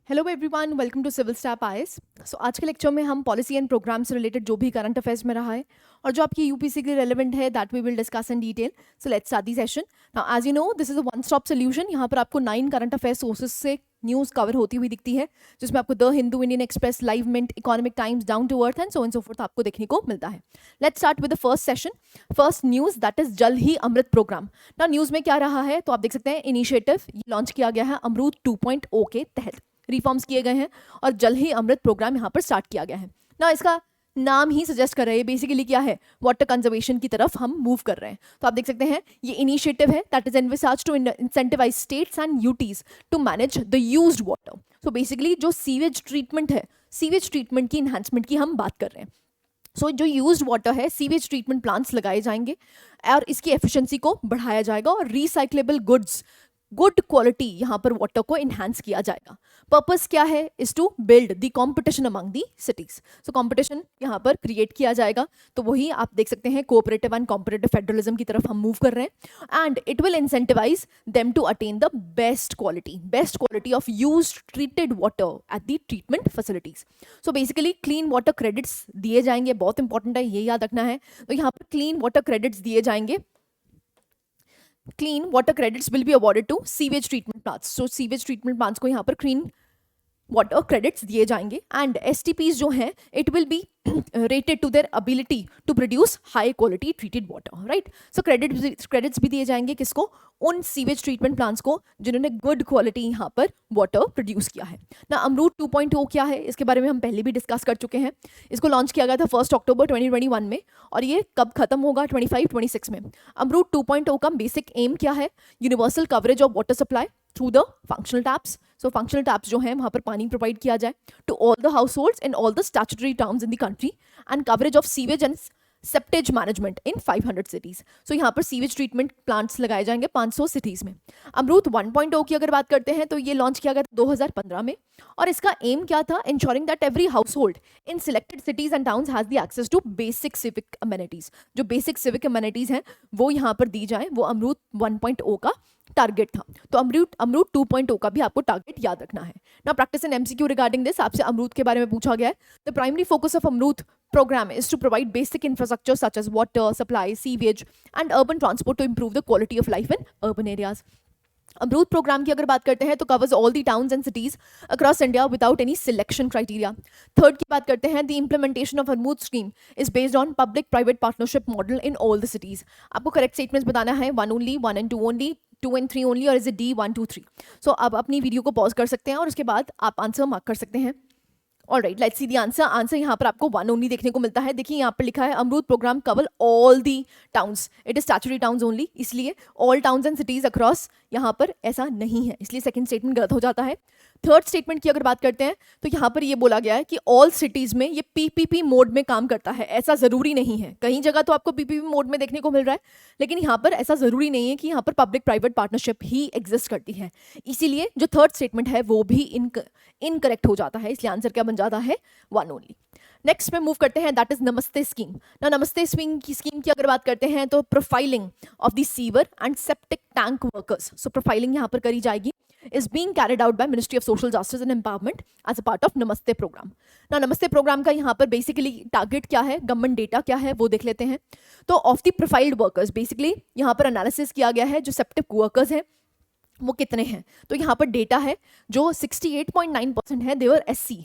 Hello everyone, welcome to civil step IAS. So आज के lecture में हम पॉलिसी एंड प्रोग्राम से रिलेटेड जो भी करंट अफेयर्स में रहा है और जो आपकी यूपीसी के लिए रेलेवेंट है that we will discuss in detail. So let's start the session. Now as you know this is a one stop solution. यहाँ पर आपको 9 करंट अफेयर सोर्सेज से न्यूज़ कवर होती हुई दिखती है, जिसमें आपको the Hindu, Indian Express, live mint, economic times, down to earth and so and so forth आपको देखने को मिलता है। Let's start with the first session. First news that is जल ही अमृत प्रोग्राम। ना न्यूज़ में क्या रहा है तो आप देख सकते हैं इनिशिएटिव लॉन्च किया गया है अमरूद 2.0 के तहत। रिफॉर्म्स किए गए हैं और जल ही अमृत प्रोग्राम यहाँ पर स्टार्ट किया गया है ना। इसका नाम ही सजेस्ट कर रहे हैं बेसिकली क्या है, वाटर कंजर्वेशन की तरफ हम मूव कर रहे हैं। तो आप देख सकते हैं ये इनिशिएटिव है that is envisaged to incentivise states and UTs to manage the used water. So basically जो सीवेज ट्रीटमेंट है, सीवेज ट्रीटमेंट की इन्हांसमेंट की हम बात कर रहे हैं। सो जो यूज्ड वाटर है, सीवेज ट्रीटमेंट प्लांट्स लगाए जाएंगे और इसकी एफिशिएंसी को बढ़ाया जाएगा और रिसाइक्लेबल गुड्स, गुड क्वालिटी यहाँ पर वाटर को इन्हांस किया जाएगा। पर्पस क्या है, is to build the competition among the cities. So competition यहाँ पर क्रिएट किया जाएगा। तो वही आप देख सकते हैं कोऑपरेटिव एंड कॉम्पिटिटिव फेडरलिज्म की तरफ हम मूव कर रहे हैं and it will incentivize them to attain the best quality of used treated water at the treatment facilities. So basically clean water credits दिए जाएंगे, बहुत इंपॉर्टेंट है, ये याद रखना है। तो यहाँ पर क्लीन वाटर क्रेडिट्स दिए जाएंगे। Clean water credits will be awarded to sewage treatment plants. So sewage treatment plants को यहाँ पर clean वाटर क्रेडिट्स दिए जाएंगे एंड एसटीपीज जो हैं it will be rated to their ability to produce high quality treated water, right. So credits भी दिए जाएंगे किसको, उन सीवेज ट्रीटमेंट प्लांट्स को जिन्होंने गुड क्वालिटी यहाँ पर वाटर प्रोड्यूस किया है ना। अमरूद 2.0 क्या है, इसके बारे में हम पहले भी डिस्कस कर चुके हैं। इसको लॉन्च किया गया था 1 अक्टूबर 2021 में और ये कब खत्म होगा, 25-26 में। अमरूद 2.0 का बेसिक एम क्या है, universal coverage of water supply through the functional taps. So functional taps जो हैं वहाँ पर पानी प्रोवाइड किया जाए to all the households in all the statutory towns in the country and coverage of sewage and septage management इन 500 cities. So यहाँ पर सीवेज ट्रीटमेंट प्लांट्स लगाए जाएंगे 500 सिटीज में। अमरूद 1.0 की अगर बात करते हैं तो ये लॉन्च किया गया 2015 में और इसका एम क्या था, ensuring that every household in selected cities and towns has the access to basic civic amenities. जो बेसिक सिविक अमेनिटीज हैं वो यहाँ पर दी जाए, वो अमरूद 1.0 का टारगेट था। तो अमरूद 2.0 का भी आपको टारगेट याद रखना है ना। Practice and MCQ regarding this आपसे अमरूद के बारे में पूछा गया है। द प्राइमरी फोकस ऑफ अमरूद program is to provide basic infrastructure such as water supply, sewage and urban transport to improve the quality of life in urban areas. अमरूद प्रोग्राम की अगर बात करते हैं तो covers all the towns and cities across India without any selection criteria. Third की बात करते हैं द इम्प्लीमेंटेशन ऑफ अमरूद scheme is based on public private partnership model in all the cities. आपको करेक्ट स्टेटमेंट्स बताना है, 1 only, 1 and 2 only, 2 and 3 only, और is it D 1 2 3। सो आप अपनी वीडियो को पॉज कर सकते हैं और उसके बाद आप आंसर मार्क कर सकते हैं। All right, let's see the answer. Answer यहाँ पर आपको 1 ओनली देखने को मिलता है। देखिए यहाँ पर लिखा है AMRUT programme cover all the towns, it is statutory towns only, इसलिए all towns and cities across यहाँ पर ऐसा नहीं है, इसलिए सेकंड स्टेटमेंट गलत हो जाता है। थर्ड स्टेटमेंट की अगर बात करते हैं तो यहाँ पर ये बोला गया है कि ऑल सिटीज में ये पीपीपी मोड में काम करता है। ऐसा जरूरी नहीं है, कहीं जगह तो आपको पीपीपी मोड में देखने को मिल रहा है, लेकिन यहाँ पर ऐसा जरूरी नहीं है कि यहाँ पर पब्लिक प्राइवेट पार्टनरशिप ही एग्जिस्ट करती है। इसीलिए जो थर्ड स्टेटमेंट है वो भी इनकरेक्ट हो जाता है, इसलिए आंसर क्या बन जाता है, 1 ओनली। नेक्स्ट में मूव करते हैं दैट इज नमस्ते स्कीम ना। नमस्ते स्कीम की अगर बात करते हैं तो profiling of the sewer and septic tank workers. So profiling यहाँ पर करी जाएगी, is being carried out by Ministry of Social Justice and Empowerment as a part of नमस्ते प्रोग्राम ना। नमस्ते प्रोग्राम का यहाँ पर बेसिकली टारगेट क्या है, गवर्नमेंट डेटा क्या है वो देख लेते हैं। तो of the profiled workers basically यहाँ पर एनालिसिस किया गया है, जो सेप्टिक वर्कर्स हैं वो कितने हैं। तो यहाँ पर डेटा है जो 68.9% है देवर SC,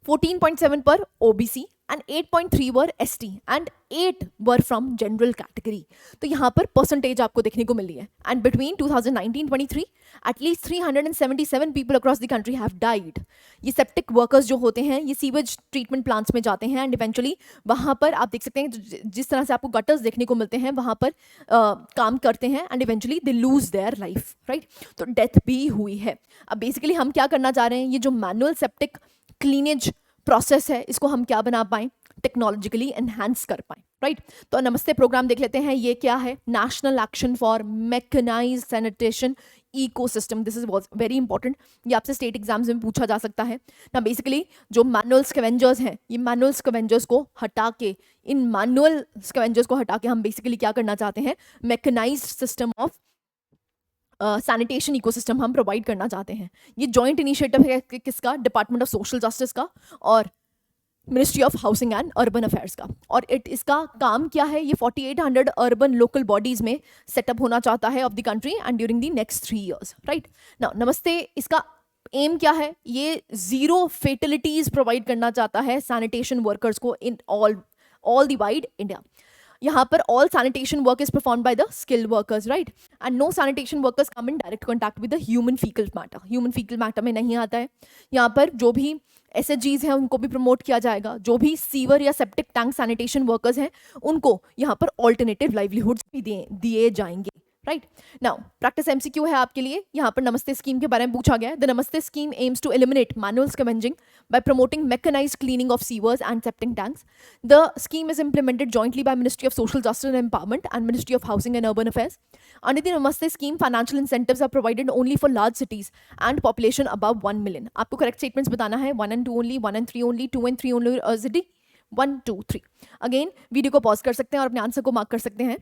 14.7 पर OBC and 8.3 were ST and 8 were from general category. तो यहाँ पर परसेंटेज आपको देखने को मिली है। And between 2019-23 at least 377 people across the country have died. ये सेप्टिक वर्कर्स जो होते हैं ये सीवेज ट्रीटमेंट प्लांट्स में जाते हैं एंड इवेंचुअली वहाँ पर आप देख सकते हैं जिस तरह से आपको गटर्स देखने को मिलते हैं वहाँ पर काम करते हैं and eventually they lose their life, right. तो डेथ भी हुई है। अब बेसिकली हम क्या करना चाह रहे हैं, ये जो मैनुअल सेप्टिक क्लीनेज प्रोसेस है इसको हम क्या बना पाएं, टेक्नोलॉजिकली एनहांस कर पाएं, राइट। तो नमस्ते प्रोग्राम देख लेते हैं, ये क्या है, national action for mechanized sanitation ecosystem. This is very important, ये आपसे स्टेट एग्जाम्स में पूछा जा सकता है ना। बेसिकली जो मैनुअल स्कैवेंजर्स हैं, ये मैनुअल स्कैवेंजर्स को हटा के, इन मैनुअल स्कैवेंजर्स को हटा के हम बेसिकली क्या करना चाहते हैं, mechanized system of sanitation ecosystem हम प्रोवाइड करना चाहते हैं। ये जॉइंट इनिशिएटिव है किसका? डिपार्टमेंट ऑफ सोशल जस्टिस का और ministry of housing and urban affairs का। और इसका काम क्या है? ये 4800 अर्बन लोकल बॉडीज में सेटअप होना चाहता है of the country and during the next 3 years, right now. नमस्ते इसका एम क्या है? ये 0 फेटलिटीज प्रोवाइड करना चाहता है सैनिटेशन वर्कर्स को in all the wide India. यहाँ पर all sanitation work is perform by the skilled workers, right, and no sanitation workers come in direct contact with the human faecal matter. Human faecal matter में नहीं आता है। यहाँ पर जो भी SHGs हैं उनको भी प्रमोट किया जाएगा। जो भी सीवर या सेप्टिक टैंक सैनिटेशन वर्कर्स हैं उनको यहाँ पर ऑल्टरनेटिव लाइवलीहुड्स भी दिए जाएंगे, राइट नाउ। प्रैक्टिस MCQ है आपके लिए। यहाँ पर नमस्ते स्कीम के बारे में पूछा गया है। The Namaste scheme aims to eliminate manual scavenging by promoting mechanized cleaning of sewers and septic tanks. The scheme is implemented jointly by Ministry of Social Justice and Empowerment and Ministry of Housing and Urban Affairs. Under the Namaste scheme, financial incentives are provided only for large cities and population above 1 million. आपको correct statements बताना है 1 and 2 only, 1 and 3 only, 2 and 3 only, city 1, 2, 3. Again, video को pause कर सकते हैं और अपने answer को मार्क कर सकते हैं।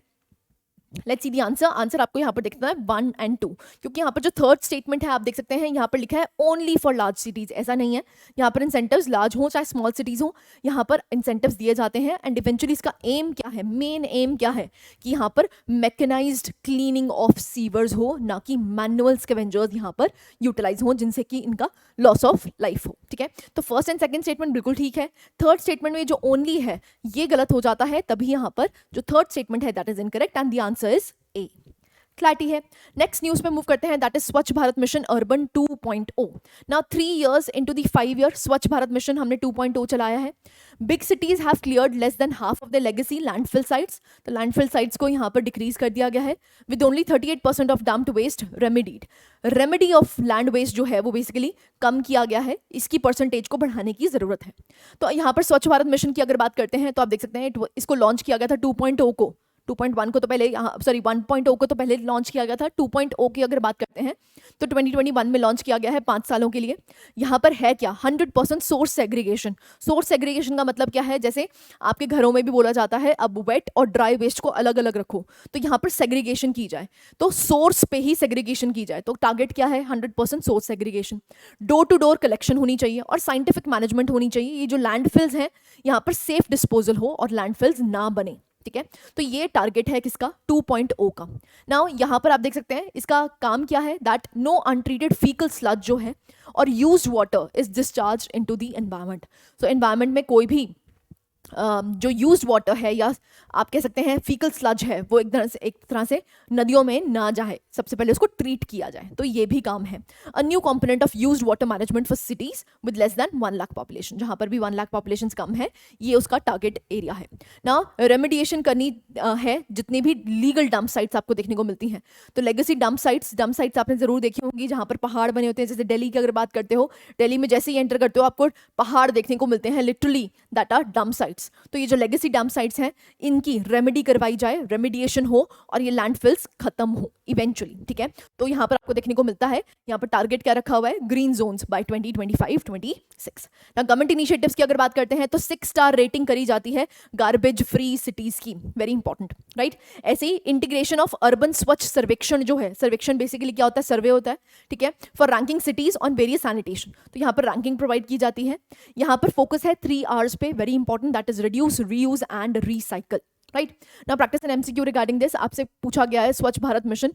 Let's see the answer. Answer आपको यहाँ पर देखना है 1 and 2, क्योंकि यहाँ पर जो थर्ड स्टेटमेंट है आप देख सकते हैं यहाँ पर लिखा है ओनली फॉर लार्ज सिटीज। ऐसा नहीं है, यहाँ पर इंसेंटिव्स लार्ज हो चाहे स्मॉल सिटीज हो, यहाँ पर इंसेंटिव्स दिए जाते हैं। एंड इवेंचुअली इसका एम क्या है? मेन एम क्या है कि यहाँ पर मैकेनाइज्ड क्लीनिंग ऑफ सीवर्स हो, ना कि मैनुअल स्कैवेंजर्स यहाँ पर यूटिलाइज हो जिनसे कि इनका लॉस ऑफ लाइफ हो, ठीक है। तो फर्स्ट एंड सेकंड स्टेटमेंट बिल्कुल ठीक है। थर्ड स्टेटमेंट में जो ओनली है ये गलत हो जाता है, तभी यहाँ पर जो थर्ड स्टेटमेंट है that is incorrect and the answer is a. Clarity है। नेक्स्ट न्यूज पे मूव करते हैं, दैट इज स्वच्छ Bharat mission urban 2.0। Now 3 years into the 5 year स्वच्छ भारत मिशन हमने 2.0 चलाया है। Big cities have cleared less than half of the legacy landfill sites. तो लैंडफिल साइट्स को यहाँ पर डिक्रीज कर दिया गया है with only 38% of dumped waste remedied. Remedy of land waste जो है वो बेसिकली कम किया गया है, इसकी परसेंटेज को बढ़ाने की जरूरत है। तो यहाँ पर स्वच्छ भारत मिशन की अगर बात करते हैं तो आप देख सकते हैं इसको लॉन्च किया गया था 2.0 को, 2.1 को तो पहले 1.0 को तो पहले लॉन्च किया गया था। 2.0 की अगर बात करते हैं तो 2021 में लॉन्च किया गया है 5 सालों के लिए। यहाँ पर है क्या? 100% सोर्स सेग्रीगेशन। सोर्स सेग्रीगेशन का मतलब क्या है? जैसे आपके घरों में भी बोला जाता है अब वेट और ड्राई वेस्ट को अलग अलग रखो, तो यहाँ पर सेग्रीगेशन की जाए, तो सोर्स पे ही सेग्रीगेशन की जाए। तो टारगेट क्या है? 100% source segregation. Door to door collection होनी चाहिए और साइंटिफिक मैनेजमेंट होनी चाहिए। ये जो लैंडफिल्स हैं यहाँ पर सेफ डिस्पोजल हो और लैंडफिल्स ना बने, ठीक है। तो ये टारगेट है किसका? 2.0 का। नाउ यहाँ पर आप देख सकते हैं इसका काम क्या है, that no untreated faecal sludge जो है और used water is discharge into the environment. So environment में कोई भी जो यूज्ड वाटर है या आप कह सकते हैं फीकल स्लज है वो एक तरह से नदियों में ना जाए, सबसे पहले उसको ट्रीट किया जाए। तो ये भी काम है। A new component of used water management for cities with less than 1 lakh population. जहां पर भी 1 लाख पॉपुलेशन कम है ये उसका टारगेट एरिया है। ना रेमेडिएशन करनी है जितनी भी लीगल डंप साइट्स आपको देखने को मिलती हैं। तो लेगेसी डंप साइट्स आपने जरूर देखी होंगी जहां पर पहाड़ बने होते हैं। जैसे दिल्ली की अगर बात करते हो, दिल्ली में जैसे ही एंटर करते हो आपको पहाड़ देखने को मिलते हैं, literally that are dump sites. तो ये जो लेगेसी डैम साइट्स हैं इनकी रेमेडी करवाई जाए, रेमेडिएशन हो और ये लैंडफिल्स खत्म हो इवेंचुअली, ठीक है। तो यहाँ पर आपको देखने को मिलता है, यहाँ पर टारगेट क्या रखा हुआ है? Green zones by 2025-26। ना गवर्नमेंट इनिशिएटिव्स की अगर बात करते हैं तो 6 स्टार रेटिंग करी जाती है गार्बेज फ्री सिटीज की, वेरी इंपॉर्टेंट, राइट। ऐसे ही इंटीग्रेशन ऑफ अर्बन स्वच्छ सर्वेक्षण जो है, सर्वेक्षण बेसिकली क्या होता है? सर्वे होता है, ठीक है, for ranking CTs on various sanitation. तो यहाँ पर रैंकिंग प्रोवाइड की जाती है। यहाँ पर फोकस है 3 R's पे, very important, that is reduce, reuse and recycle, right. Now practice and MCQ regarding this आपसे पूछा गया है स्वच्छ भारत मिशन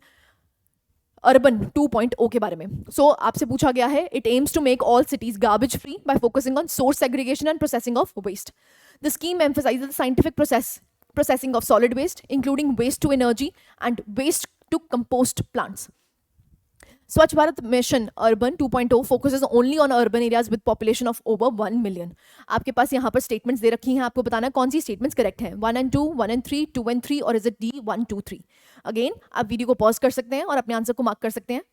अर्बन 2.0 के बारे में। सो आपसे पूछा गया है, it aims to make all cities garbage free by focusing on source segregation and processing of waste. The scheme emphasizes the scientific processing of solid waste, including waste to energy and waste to compost plants. Swachh Bharat Mission Urban 2.0 focuses only on urban areas with population of over 1 million. आपके पास यहाँ पर statements दे रखी हैं, आपको बताना है कौन सी statements correct हैं। 1 and 2, 1 and 3, 2 and 3, और इज इट D 1, 2, 3? अगेन आप वीडियो को पॉज कर सकते हैं और अपने आंसर को मार्क कर सकते हैं।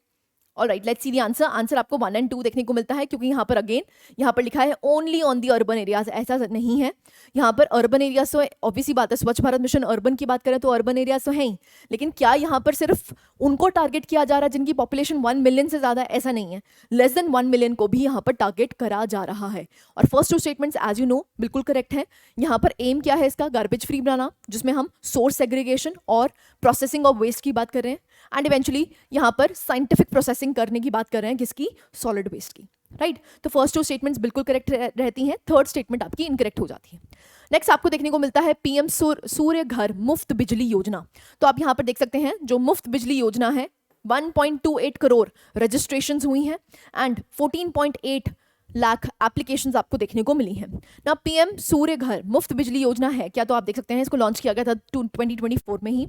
Alright, let's see the answer. Answer आपको 1 and 2 देखने को मिलता है, क्योंकि यहाँ पर अगेन यहाँ पर लिखा है only on the urban areas, ऐसा नहीं है। यहाँ पर अर्बन एरियाज तो ऑब्वियसली बात है, स्वच्छ भारत मिशन अर्बन की बात करें तो अर्बन एरियाज तो हैं ही, लेकिन क्या यहाँ पर सिर्फ उनको टारगेट किया जा रहा है जिनकी पॉपुलेशन 1 मिलियन से ज्यादा? ऐसा नहीं है, लेस देन 1 मिलियन को भी यहाँ पर टारगेट करा जा रहा है। और first 2 statements as you know बिल्कुल करेक्ट है। यहाँ पर एम क्या है इसका? गार्बेज फ्री बनाना, जिसमें हम सोर्स सेग्रीगेशन और प्रोसेसिंग ऑफ वेस्ट की बात कर रहे हैं। एंड इवेंचुअली यहाँ पर साइंटिफिक प्रोसेसिंग करने की बात कर रहे हैं किसकी, सॉलिड वेस्ट की, राइट। तो फर्स्ट टू स्टेटमेंट्स बिल्कुल करेक्ट रहती हैं, थर्ड स्टेटमेंट आपकी इनकरेक्ट हो जाती है। नेक्स्ट आपको देखने को मिलता है पीएम सूर्य घर मुफ्त बिजली योजना। तो आप यहाँ पर देख सकते हैं जो मुफ्त बिजली योजना है 1.28 करोड़ रजिस्ट्रेशंस हुई हैं एंड 14.8 लाख एप्लीकेशंस आपको देखने को मिली हैं ना। पीएम सूर्य घर मुफ्त बिजली योजना है क्या, तो आप देख सकते हैं इसको लॉन्च किया गया था 2024 में ही।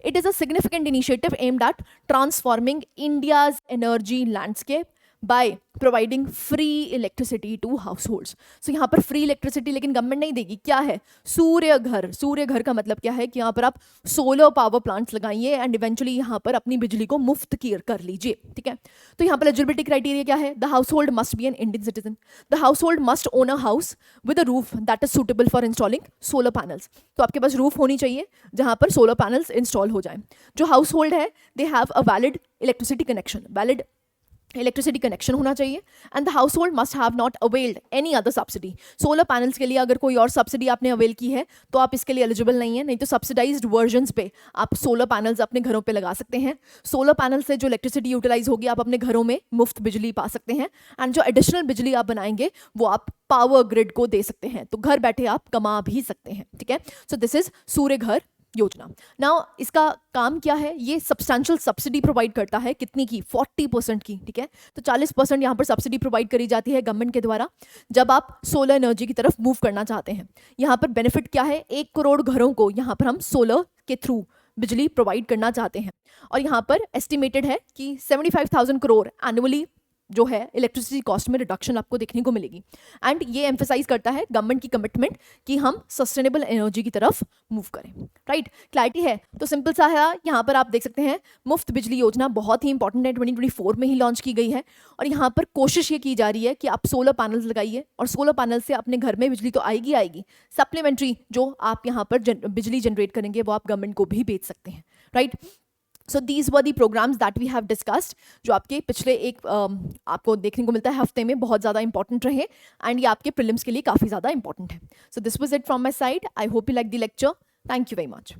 It is a significant initiative aimed at transforming India's energy landscape by providing free electricity to households. So यहाँ पर फ्री इलेक्ट्रिसिटी लेकिन गवर्नमेंट नहीं देगी, क्या है, सूर्य घर। सूर्य घर का मतलब क्या है कि यहाँ पर आप सोलर पावर प्लांट्स लगाइए एंड इवेंचुअली यहाँ पर अपनी बिजली को मुफ्त कर लीजिए, ठीक है। तो यहाँ पर एलिजिबिलिटी क्राइटेरिया क्या है, the house hold must be an Indian citizen, the house hold must own a house with a roof that is suitable for installing solar panels. तो आपके पास रूफ होनी चाहिए जहाँ पर सोलर पैनल्स इंस्टॉल हो जाए। जो हाउस होल्ड है they have a valid electricity connection, valid electricity connection होना चाहिए and the house hold must have not availed any other subsidy. Solar panels के लिए अगर कोई और सब्सिडी आपने अवेल की है तो आप इसके लिए एलिजिबल नहीं है, नहीं तो सब्सिडाइज्ड वर्जन्स पे आप सोलर पैनल्स अपने घरों पे लगा सकते हैं। सोलर पैनल से जो इलेक्ट्रिसिटी यूटिलाइज होगी आप अपने घरों में मुफ्त बिजली पा सकते हैं एंड जो एडिशनल बिजली आप बनाएंगे वो आप पावर ग्रिड को दे सकते हैं, तो घर बैठे आप कमा भी सकते हैं, ठीक है। सो दिस इज सूर्य घर योजना। नाउ इसका काम क्या है, ये सब्सटैंशियल सब्सिडी प्रोवाइड करता है, कितनी की, 40% की, ठीक है। तो 40% यहाँ पर सब्सिडी प्रोवाइड करी जाती है गवर्नमेंट के द्वारा जब आप सोलर एनर्जी की तरफ मूव करना चाहते हैं। यहाँ पर बेनिफिट क्या है, 1 करोड़ घरों को यहाँ पर हम सोलर के थ्रू बिजली प्रोवाइड करना चाहते हैं और यहाँ पर एस्टिमेटेड है कि 75,000 करोड़ एनुअली जो है इलेक्ट्रिसिटी कॉस्ट में रिडक्शन आपको देखने को मिलेगी एंड ये एम्फेसाइज करता है गवर्नमेंट की कमिटमेंट कि हम सस्टेनेबल एनर्जी की तरफ मूव करें, राइट। क्लैरिटी है तो सिंपल सा है, यहाँ पर आप देख सकते हैं मुफ्त बिजली योजना बहुत ही इंपॉर्टेंट है, 2024 में ही लॉन्च की गई है और यहाँ पर कोशिश ये की जा रही है कि आप सोलर पैनल्स लगाइए और सोलर पैनल से अपने घर में बिजली तो आएगी आएगी, सप्लीमेंट्री जो आप यहाँ पर बिजली जनरेट करेंगे वो आप गवर्नमेंट को भी बेच सकते हैं, right. So these were the programs that we have discussed जो आपके पिछले एक आपको देखने को मिलता है हफ्ते में बहुत ज़्यादा इंपॉर्टेंट रहे एंड ये आपके प्रीलिम्स के लिए काफ़ी ज़्यादा इंपॉर्टेंट है। So this was it from my side, I hope you like the lecture, thank you very much.